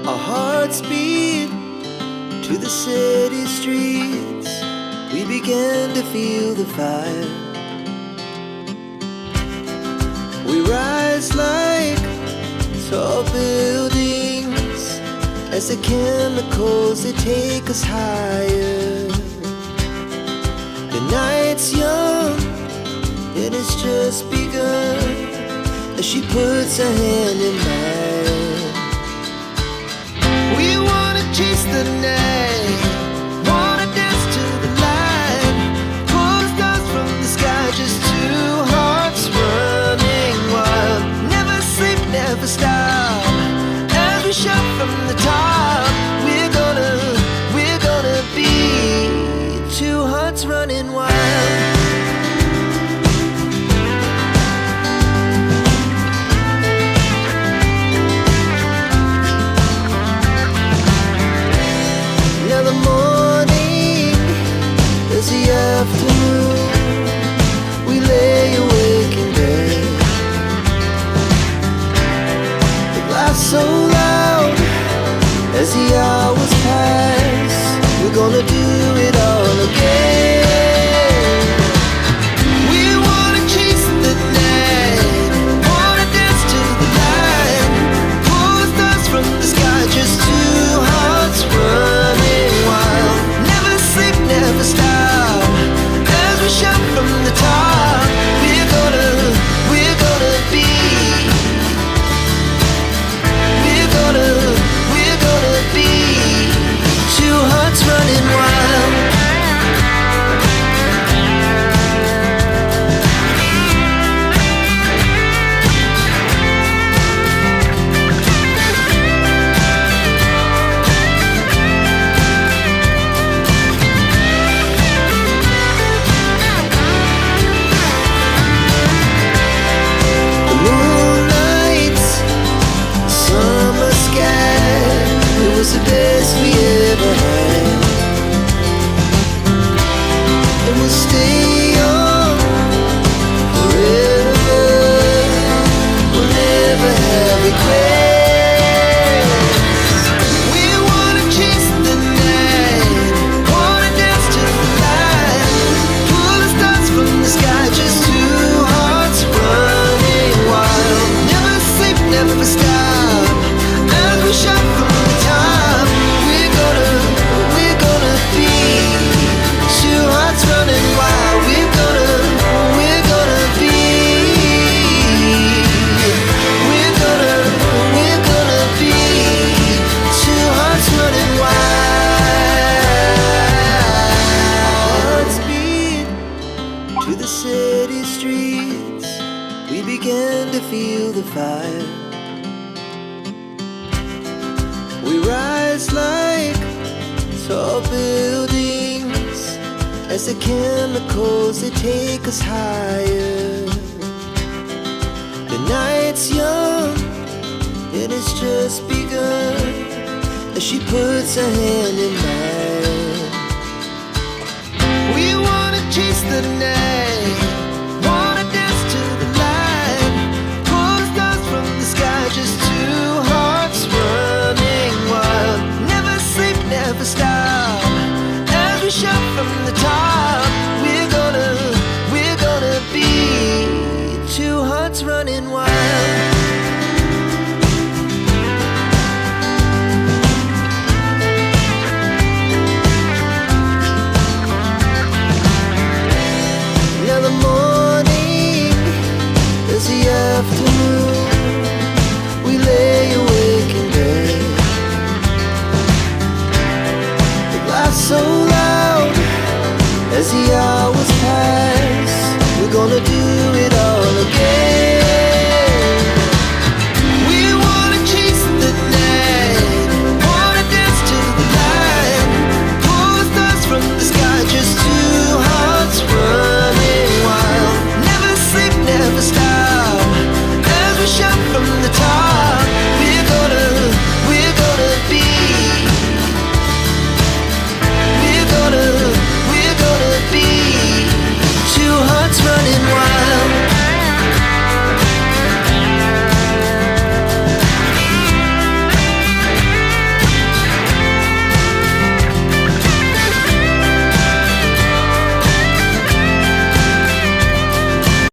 Our hearts beat to the city streets. We began to feel the fire. We rise like tall buildings as the chemicals, they take us higher. The night's young and it's just begun as she puts her hand in mine. We wanna chase the night, wanna dance to the light, pull the stars from the sky, just two hearts running wild. Never sleep, never stop, as we shout from the top. We're gonna be two hearts running wild. Now the morning is the afternoon. We lay awake in bed. The glass so loud as the hours pass. We're gonna do it all again. We wanna chase the night, wanna dance to the light, pull the stars from the sky, just two hearts running wild. Never sleep, never stop, as we shout from the top. We're gonna be, we're gonna be two hearts running wild. The moonlight, summer sky, it was the best we ever had. And we'll stay on forever. We'll never have regrets. We wanna chase the night, wanna dance to the light, pull the stars from the sky, just two hearts running wild. Never sleep, never stop, as we shout from the top. We're gonna be two hearts running wild. We're gonna be, we're gonna be two hearts running wild. Hearts beat to the city streets. We began to feel the fire. We rise like tall buildings as the chemicals, they take us higher. The night's young and it's just begun as she puts her hand in mine. We wanna chase the night,